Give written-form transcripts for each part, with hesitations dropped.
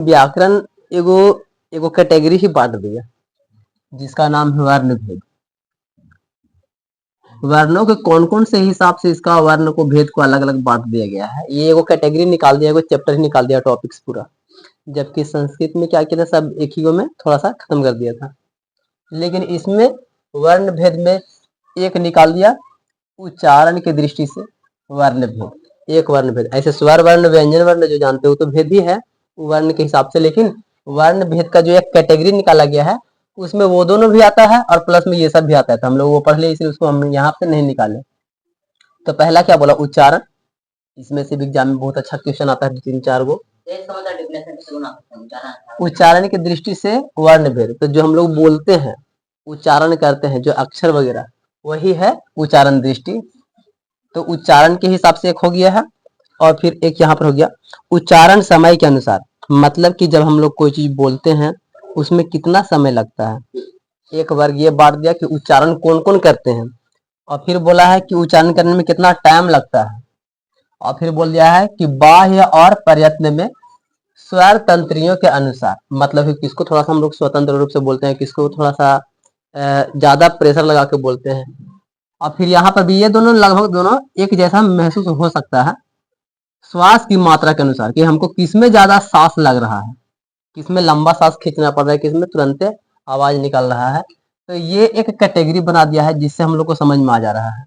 व्याकरण एगो एगो कैटेगरी ही बांट दिया जिसका नाम है वर्ण भेद। वर्णों के कौन कौन से हिसाब से इसका वर्ण को भेद को अलग अलग बांट दिया गया है, ये एगो कैटेगरी निकाल दिया, एगो चैप्टर ही निकाल दिया, टॉपिक्स पूरा। जबकि संस्कृत में क्या किया था, सब एक ही गो में थोड़ा सा खत्म कर दिया था। लेकिन इसमें वर्ण भेद में एक निकाल दिया उच्चारण की दृष्टि से वर्ण भेद, एक वर्ण भेद। ऐसे स्वर वर्ण व्यंजन वर्ण जो जानते हो तो भेद ही है वर्ण के हिसाब से, लेकिन वर्ण भेद का जो एक कैटेगरी निकाला गया है उसमें वो दोनों भी आता है और प्लस में ये सब भी आता है। तो हम लोग वो पढ़ लिए, इसलिए उसको हम यहाँ पे नहीं निकाले। तो पहला क्या बोला, उच्चारण। इसमें से भी एग्जाम में बहुत अच्छा क्वेश्चन आता है, 3-4 गो। उच्चारण की दृष्टि से वर्ण भेद, तो जो हम लोग बोलते हैं उच्चारण करते हैं जो अक्षर वगैरह, वही है उच्चारण दृष्टि। तो उच्चारण के हिसाब से एक हो गया है। और फिर एक यहाँ पर हो गया उच्चारण समय के अनुसार, मतलब कि जब हम लोग कोई चीज बोलते हैं उसमें कितना समय लगता है। एक वर्ग ये बांट दिया कि उच्चारण कौन कौन करते हैं, और फिर बोला है कि उच्चारण करने में कितना टाइम लगता है। और फिर बोल दिया है कि बाह्य और प्रयत्न में स्वर तंत्रियों के अनुसार, मतलब कि किसको थोड़ा सा हम लोग स्वतंत्र रूप से बोलते हैं, किसको थोड़ा सा ज्यादा प्रेशर लगा के बोलते हैं। और फिर यहाँ पर भी ये दोनों लगभग दोनों एक जैसा महसूस हो सकता है श्वास की मात्रा के अनुसार, कि हमको किसमें ज्यादा सांस लग रहा है, किसमें लंबा सांस खींचना पड़ रहा है, किसमें तुरंत आवाज निकल रहा है। तो ये एक कैटेगरी बना दिया है जिससे हम लोग को समझ में आ जा रहा है।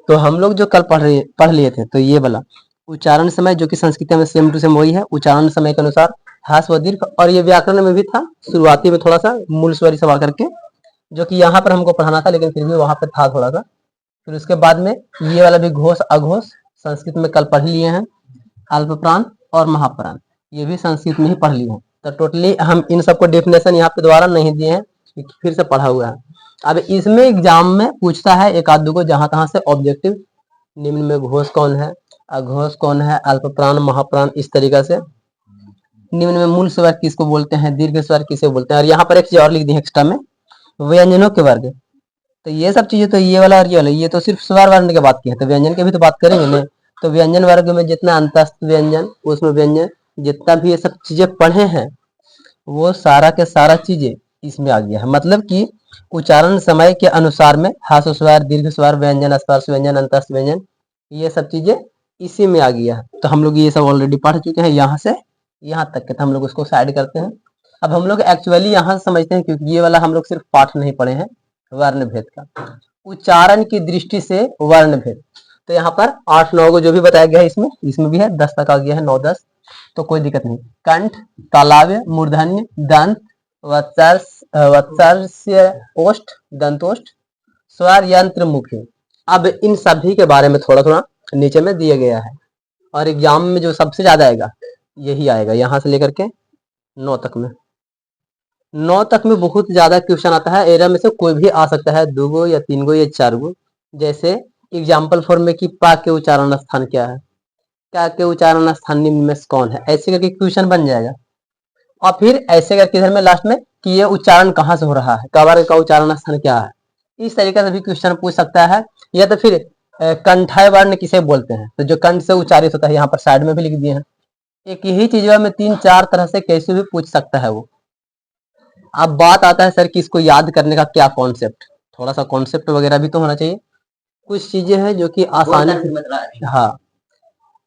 तो हम लोग जो कल पढ़ लिए थे, तो ये वाला उच्चारण समय जो कि संस्कृत में सेम टू सेम वही है, उच्चारण समय के अनुसार ह्रस्व व दीर्घ। और ये व्याकरण में भी था शुरुआती में थोड़ा सा मूल स्वर सवा करके, जो कि यहाँ पर हमको पढ़ाना था, लेकिन फिर भी वहां पर था थोड़ा सा। फिर उसके बाद में ये वाला भी घोष अघोष संस्कृत में कल पढ़ लिए हैं, अल्प प्राण और महाप्राण, ये भी संस्कृत में ही पढ़ लिए हैं। तो टोटली हम इन सबको डेफिनेशन यहाँ पे दोबारा नहीं दिए हैं, फिर से पढ़ा हुआ है। अब इसमें एग्जाम में पूछता है एक आध दो को जहां तहां से ऑब्जेक्टिव, निम्न में घोष कौन है, अघोष कौन है, अल्प प्राण महाप्राण, इस तरीका से। निम्न में मूल स्वर किसको बोलते हैं, दीर्घ स्वर किसे बोलते हैं। और यहाँ पर एक चीज और लिख दी एक्स्ट्रा में, व्यंजनों के वर्ग। तो ये सब चीजें, तो ये वाला और ये वाला, ये तो सिर्फ स्वर वर्ण की बात की है, तो व्यंजन की भी तो बात करेंगे ना। तो व्यंजन वर्ग में जितना अंतस्थ व्यंजन, उसमें व्यंजन जितना भी ये सब चीजें पढ़े हैं वो सारा के सारा चीजें इसमें आ गया है। मतलब कि उच्चारण समय के अनुसार में ह्रस्व स्वर, दीर्घ स्वर, व्यंजन, स्पर्श व्यंजन, अंतस्थ व्यंजन, ये सब चीजें इसी में आ गया है। तो हम लोग ये सब ऑलरेडी पढ़ चुके हैं यहाँ से यहाँ तक के, तो हम लोग उसको साइड करते हैं। अब हम लोग एक्चुअली यहाँ से समझते हैं, क्योंकि ये वाला हम लोग सिर्फ पाठ नहीं पढ़े हैं वर्ण भेद का। उच्चारण की दृष्टि से वर्ण भेद, तो यहाँ पर 8-9 को जो भी बताया गया है इसमें भी है, 10 तक आ गया है, 9-10, तो कोई दिक्कत नहीं। कंठ, तालव्य, मूर्धन्य, दंत, वत्सर्य, ओष्ठ, दंतोष्ठ, स्वर, यंत्र, मुख्य। अब इन सभी के बारे में थोड़ा थोड़ा नीचे में दिया गया है, और एग्जाम में जो सबसे ज्यादा आएगा यही आएगा, यहाँ से लेकर के 9 तक में। 9 तक में बहुत ज्यादा क्वेश्चन आता है, एरर में से कोई भी आ सकता है, 2 गो या 3 गो या 4 गो। जैसे एग्जाम्पल फॉर्म में कि पा के उच्चारण स्थान क्या है, क्या के उच्चारण स्थान निम्न में कौन है, ऐसे करके क्वेश्चन बन जाएगा। और फिर ऐसे करके इधर में लास्ट में कि ये उच्चारण कहाँ से हो रहा है, कवर का उच्चारण स्थान क्या है, इस तरीके से भी क्वेश्चन पूछ सकता है। या तो फिर कंठाय वर्ण किसे बोलते हैं, तो जो कंठ से उच्चारित होता है, यहाँ पर साइड में भी लिख दिए हैं। एक यही चीज में 3-4 तरह से कैसे भी पूछ सकता है वो। अब बात आता है सर कि इसको याद करने का क्या कॉन्सेप्ट, थोड़ा सा कॉन्सेप्ट वगैरह भी तो होना चाहिए। कुछ चीजें हैं जो कि आसानी से, हाँ,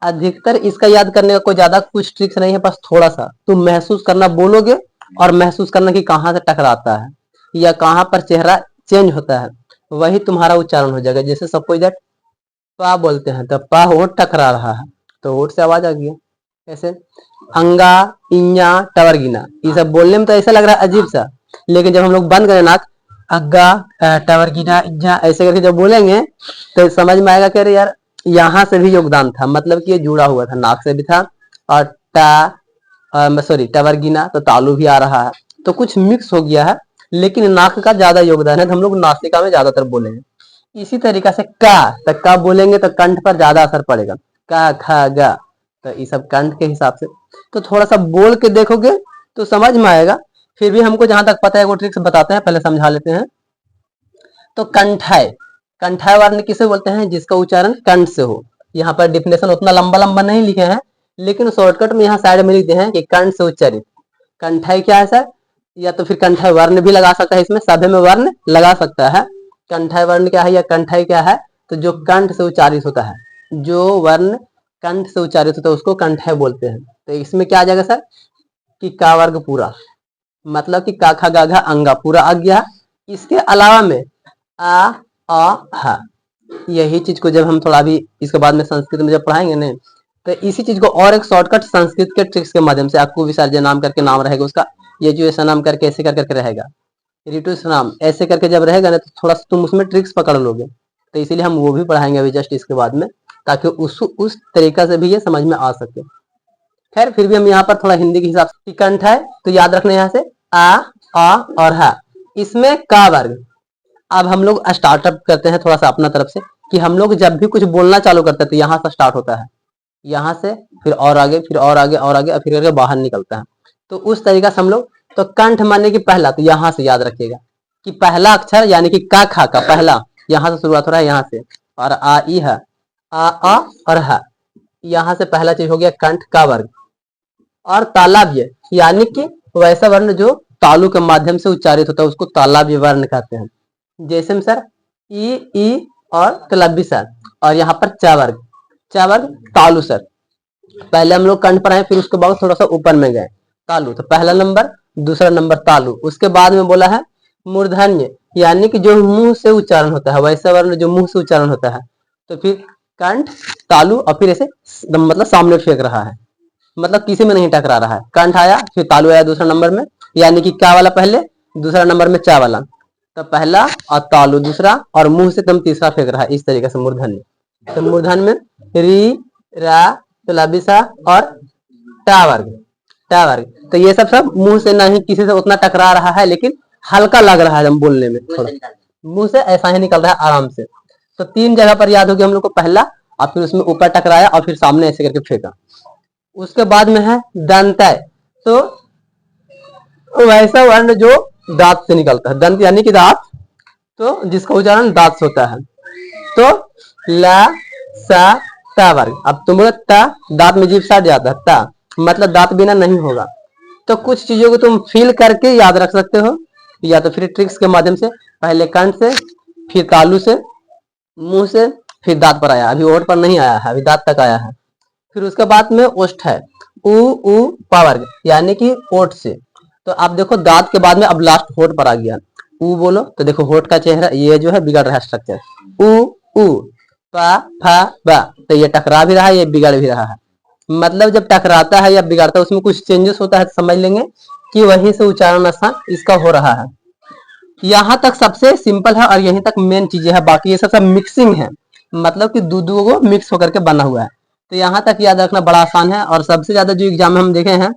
अधिकतर इसका याद करने का कोई ज्यादा कुछ ट्रिक्स नहीं है, बस थोड़ा सा तुम महसूस करना बोलोगे, और महसूस करना कि कहाँ से टकराता है या कहाँ पर चेहरा चेंज होता है, वही तुम्हारा उच्चारण हो जाएगा। जैसे सपोज दैट पा बोलते हैं, तो पा होठ टकरा रहा है, तो होठ से आवाज आ गई। कैसे अंगा, इन्या, टवरगिना, ये सब बोलने में तो ऐसा लग रहा है अजीब सा, लेकिन जब हम लोग बंद करें नाक, अग्गा, टवरगिना, इन्या, ऐसे करके जब बोलेंगे तो समझ में आएगा कि अरे यार यहाँ से भी योगदान था, मतलब कि ये जुड़ा हुआ था, नाक से भी था। और सॉरी टवरगिना तो तालु भी आ रहा है, तो कुछ मिक्स हो गया है, लेकिन नाक का ज्यादा योगदान है, तो हम लोग नासिका में ज्यादातर बोलेंगे। इसी तरीका से का बोलेंगे तो कंठ पर ज्यादा असर पड़ेगा, का खा गा, तो ये सब कंठ के हिसाब से। तो थोड़ा सा बोल के देखोगे तो समझ में आएगा। फिर भी हमको जहां तक पता है वो ट्रिक्स बताते हैं, पहले समझा लेते हैं। तो कंठाय, कंठाय वर्ण किसे बोलते हैं, जिसका उच्चारण कंठ से हो। यहाँ पर डिफिनेशन उतना लंबा लंबा नहीं लिखे हैं, लेकिन शॉर्टकट में यहाँ साइड में लिखते हैं कि कंठ से उच्चारित। कंठाई क्या है सर, या तो फिर कंठाई वर्ण भी लगा सकता है, इसमें सभी में वर्ण लगा सकता है। कंठाई वर्ण क्या है या कंठाई क्या है, तो जो कंठ से उच्चारित होता है, जो वर्ण कंठ से उच्चारित होता है उसको कंठाई बोलते हैं। तो इसमें क्या आ जाएगा सर कि का वर्ग पूरा, मतलब कि का खा गा घा अंगा पूरा आ गया। इसके अलावा में आ हा, यही चीज को जब हम थोड़ा भी इसके बाद में संस्कृत में जब पढ़ाएंगे ना, तो इसी चीज को और एक शॉर्टकट संस्कृत के ट्रिक्स के माध्यम से, आपको विसर्जन नाम करके नाम रहेगा उसका, ये जो ऐसा नाम करके ऐसे करके रहेगा, ऋतु नाम ऐसे करके जब रहेगा ना, तो थोड़ा सा तुम उसमें ट्रिक्स पकड़ लोगे। तो इसीलिए हम वो भी पढ़ाएंगे अभी जस्ट इसके बाद में, ताकि उस तरीका से भी ये समझ में आ सके। खैर फिर भी हम यहाँ पर थोड़ा हिंदी के हिसाब से, कंठ है तो याद रखना यहाँ से आ और हा, इसमें का वर्ग। अब हम लोग स्टार्टअप करते हैं थोड़ा सा अपना तरफ से, कि हम लोग जब भी कुछ बोलना चालू करते हैं तो यहाँ से स्टार्ट होता है, यहाँ से फिर और आगे, फिर और आगे और आगे, फिर करके बाहर निकलता है। तो उस तरीका से हम लोग, तो कंठ माने कि पहला, तो यहाँ से याद रखिएगा कि पहला अक्षर यानी कि का खा का पहला यहाँ से शुरुआत हो रहा है, यहाँ से, और आ ई है, आ और हा, यहाँ से पहला चीज हो गया कंठ का वर्ग। और तालव्य यानी कि वैसा वर्ण जो तालु के माध्यम से उच्चारित होता है उसको तालव्य वर्ण कहते हैं। जैसे में सर ई और तलव्य सर, और यहाँ पर चा वर्ग तालु सर। पहले हम लोग कंठ पर आए, फिर उसके बाद थोड़ा सा ऊपर में गए तालु, तो पहला नंबर, दूसरा नंबर तालु। उसके बाद में बोला है मूर्धन्य, यानी कि जो मुंह से उच्चारण होता है, वैसा वर्ण जो मुंह से उच्चारण होता है। तो फिर कंठ तालु और फिर ऐसे मतलब सामने फेंक रहा है, मतलब किसी में नहीं टकरा रहा है। कंठ आया फिर तालु आया दूसरा नंबर में, यानी कि का वाला पहले, दूसरा नंबर में चा वाला, तो पहला और तालु दूसरा, और मुंह से एकदम तीसरा फेंक रहा है, इस तरीके से मूर्धन्य। तो मूर्धन्य में री रा तलबिसा और टा वर्ग। तो ये सब मुंह से नहीं किसी से उतना टकरा रहा है, लेकिन हल्का लग रहा है हम बोलने में, थोड़ा मुंह से ऐसा ही निकल रहा है आराम से। तो 3 जगह पर याद हो गया हम लोग को, पहला और फिर उसमें ऊपर टकराया और फिर सामने ऐसे करके फेंका। उसके बाद में है दंतय, तो वैसा वर्ण जो दांत से निकलता है, दंत यानी कि दांत, तो जिसका उच्चारण दांत से होता है। तो ला सा ता वर्ग। अब तुम लोग ता दांत में जीभ सट जाता है, ता मतलब दांत बिना नहीं होगा। तो कुछ चीजों को तुम फील करके याद रख सकते हो, या तो फिर ट्रिक्स के माध्यम से, पहले कंठ से, फिर तालु से, मुंह से, फिर दांत पर आया, अभी ओठ पर नहीं आया है, अभी दांत तक आया है। फिर उसके बाद में ओष्ठ है, उ पावर्ग यानी कि ओठ से। तो आप देखो दांत के बाद में अब लास्ट होठ पर आ गया, उ बोलो तो देखो होठ का चेहरा ये जो है बिगड़ रहा है स्ट्रक्चर, उ पा फा बा, तो ये टकरा भी रहा है, ये बिगड़ भी रहा है। मतलब जब टकराता है या बिगड़ता है उसमें कुछ चेंजेस होता है, तो समझ लेंगे कि वहीं से उच्चारण स्थान इसका हो रहा है। यहाँ तक सबसे सिंपल है और यहीं तक मेन चीजें है, बाकी ये सब मिक्सिंग है, मतलब कि दो को मिक्स होकर के बना हुआ है। तो यहाँ तक याद रखना बड़ा आसान है। और सबसे ज्यादा जो एग्जाम में हम देखे हैं,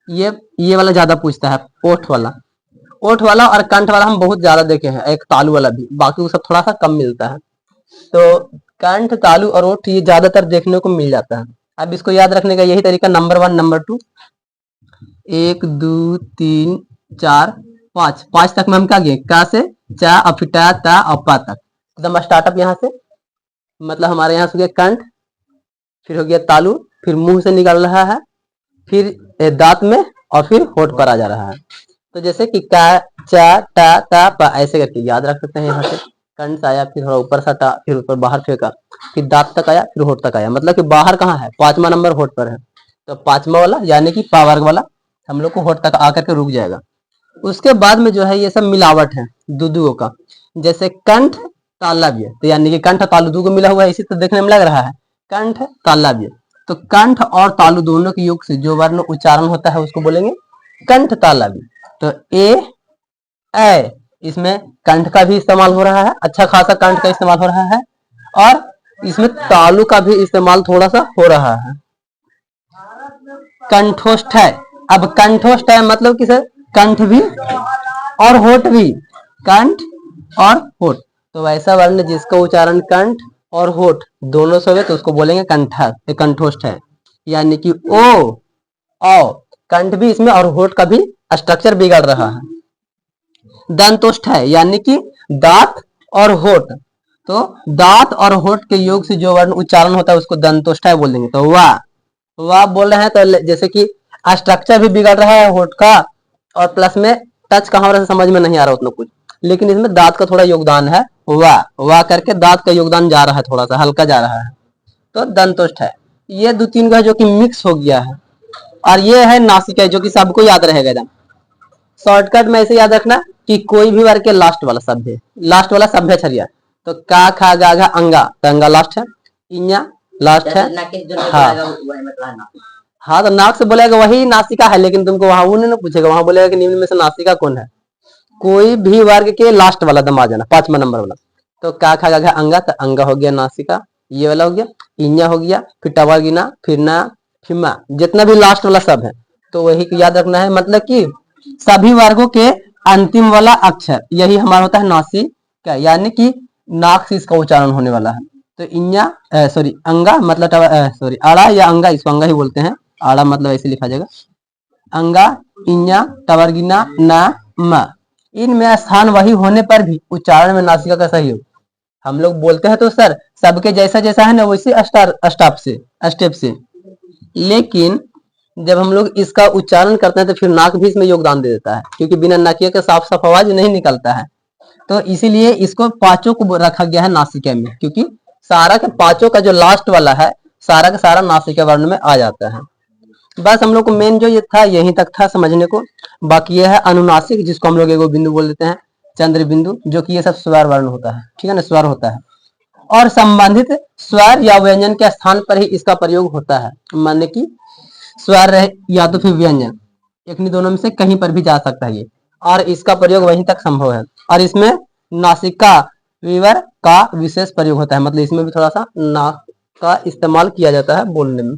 ये वाला ज्यादा पूछता है, ओठ वाला और कंठ वाला हम बहुत ज्यादा देखे हैं, एक तालु वाला भी, बाकी वो सब थोड़ा सा कम मिलता है। तो कंठ तालु और ओठ ये ज्यादातर देखने को मिल जाता है। अब इसको याद रखने का यही तरीका, नंबर 1 नंबर 2, 1 2 3 4 5 तक में हम क्या किए, का से चा और फिर टा ता और पा तक, एकदम स्टार्टअप यहाँ से, मतलब हमारे यहाँ से कंठ, फिर हो गया तालु, फिर मुंह से निकल रहा है, फिर दांत में, और फिर होठ पर आ जा रहा है। तो जैसे कि का चा टा ता पा ऐसे करके याद रख सकते हैं। यहाँ से कंठ आया, फिर थोड़ा ऊपर सटा, फिर ऊपर बाहर फेंका, फिर दांत तक आया, फिर होठ तक आया, मतलब कि बाहर कहाँ है, 5वां नंबर होठ पर है। तो 5वां वाला यानी कि पा वर्ग वाला हम लोग को होठ तक आकर के रुक जाएगा। उसके बाद में जो है ये सब मिलावट है दुओं का, जैसे कंठ तालव्य, तो यानी कि कंठ तालु दो को मिला हुआ है, इसी तो देखने में लग रहा है कंठ तालव्य। तो कंठ और तालु दोनों के योग से जो वर्ण उच्चारण होता है उसको बोलेंगे कंठ तालव्य। तो ए इसमें कंठ का भी इस्तेमाल हो रहा है, अच्छा खासा कंठ का इस्तेमाल हो रहा है, और इसमें तालु का भी इस्तेमाल थोड़ा सा हो रहा है। कंठोष्ठ है, अब कंठोष्ठ है मतलब कि सर कंठ भी और होठ भी, कंठ और होठ, तो वैसा वर्ण जिसका उच्चारण कंठ और होठ दोनों से हो तो उसको बोलेंगे कंठोष्ठ है। यानी कि ओ कंठ भी इसमें और होठ का भी स्ट्रक्चर बिगड़ रहा है। दंतोष्ठ है यानी कि दांत और होठ, तो दांत और होठ के योग से जो वर्ण उच्चारण होता है उसको दंतोष्ठ बोल देंगे। तो वाह वो आप बोल रहे हैं तो जैसे कि स्ट्रक्चर भी बिगड़ रहा है होठ का, और प्लस में टच कहाँ हो रहा है समझ में नहीं आ रहा उतना कुछ, लेकिन इसमें दांत का थोड़ा योगदान है, वाह करके दांत का योगदान जा रहा है, थोड़ा सा हल्का जा रहा है, तो दंतोष्ठ है। ये दो तीन का जो कि मिक्स हो गया है। और ये है नासिका जो कि सबको याद रहेगा एकदम शॉर्टकट में, ऐसे याद रखना कि कोई भी वर्ग के लास्ट वाला शब्द है, लास्ट वाला शब्द है छरिया, तो का खा गा घा अंगा, तो अंगा लास्ट है, इन्या लास्ट है। हाँ हाँ, तो नाक से बोलेगा वही नासिका है, लेकिन तुमको वहां वो नहीं ना पूछेगा, वहां बोलेगा कि निम्न में से नासिका कौन है। कोई भी वर्ग के लास्ट वाला दम आ जाना, 5वां नंबर वाला। तो का खा गा घा अंगा, तो अंगा हो गया नासिका, ये वाला हो गया, इन्या हो गया, फिर टवा गिना, फिर ना, फिमा, जितना भी लास्ट वाला सब है तो वही को याद रखना है। मतलब कि सभी वर्गों के अंतिम वाला अक्षर यही हमारा होता है नासिका, यानी कि नाक से इसका उच्चारण होने वाला है। तो इन्या सॉरी अंगा मतलब सॉरी आड़ा या अंगा, इसको अंगा ही बोलते हैं, आड़ा मतलब ऐसे लिखा जाएगा, अंगा, इन्या, टवर्गिना, ना, मा। इनमें स्थान वही होने पर भी उच्चारण में नासिका का सही हो। हम लोग बोलते हैं तो सर सबके जैसा जैसा है ना वैसे स्टेप से, लेकिन जब हम लोग इसका उच्चारण करते हैं तो फिर नाक भी इसमें योगदान दे देता है, क्योंकि बिना नाकिया के साफ साफ आवाज नहीं निकलता है। तो इसीलिए इसको पांचों को रखा गया है नासिका में, क्योंकि सारा के पांचों का जो लास्ट वाला है सारा का सारा नासिका वर्ण में आ जाता है। बस हम लोग को मेन जो ये था यहीं तक था समझने को। बाकी ये है अनुनासिक, जिसको हम लोग एगो बिंदु बोल देते हैं, चंद्र बिंदु, जो कि ये सब स्वर वर्ण होता है, ठीक है ना, स्वर होता है। और संबंधित स्वर या व्यंजन के स्थान पर ही इसका प्रयोग होता है, माने कि स्वर या तो फिर व्यंजन, एक नहीं दोनों में से कहीं पर भी जा सकता है ये, और इसका प्रयोग वहीं तक संभव है। और इसमें नासिका विवर का विशेष प्रयोग होता है, मतलब इसमें भी थोड़ा सा नाक का इस्तेमाल किया जाता है बोलने में।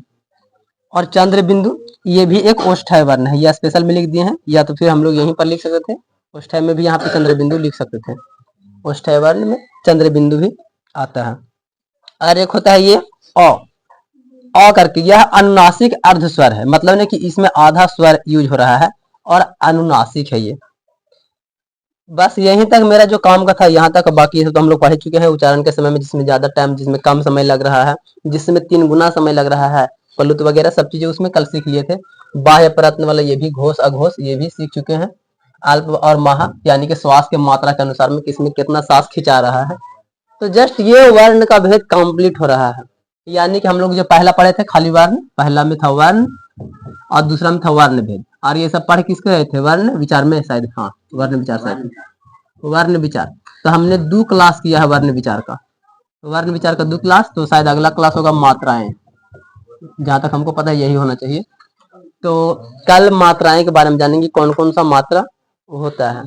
और चंद्र बिंदु ये भी एक ओष्ठ्य वर्ण है, यह स्पेशल में लिख दिए हैं, या तो फिर हम लोग यहीं पर लिख सकते थे, ओष्ठ्य में भी यहाँ पे चंद्र बिंदु लिख सकते थे, ओष्ठ्य वर्ण में चंद्र बिंदु भी आता है। और एक होता है ये अ करके, यह अनुनासिक अर्ध स्वर है, मतलब नहीं कि इसमें आधा स्वर यूज हो रहा है, और अनुनासिक है ये। बस यहीं तक मेरा जो काम का था यहाँ तक, बाकी तो हम लोग पढ़ चुके हैं उच्चारण के समय में, जिसमें ज्यादा टाइम, जिसमें कम समय लग रहा है, जिसमें 3 गुना समय लग रहा है, प्लुत वगैरह सब चीजें उसमें कल सीख लिए थे। बाह्य प्रयत्न वाला ये भी, घोष अघोष ये भी सीख चुके हैं। अल्प और महा यानी कि श्वास के मात्रा के अनुसार में किसमें कितना सांस खिंचा रहा है। तो जस्ट ये वर्ण का भेद कंप्लीट हो रहा है, यानी कि हम लोग जो पहला पढ़े थे खाली वर्ण, पहला में था वर्ण और दूसरा में था वर्ण भेद, और ये सब पढ़ किसके गए थे, वर्ण विचार में शायद, हाँ वर्ण विचार शायद, वर्ण विचार। तो हमने 2 क्लास किया है वर्ण विचार का, वर्ण विचार का 2 क्लास, तो शायद अगला क्लास होगा मात्राएं, जहां तक हमको पता है यही होना चाहिए। तो कल मात्राएं के बारे में जानेंगे, कौन कौन सा मात्रा होता है।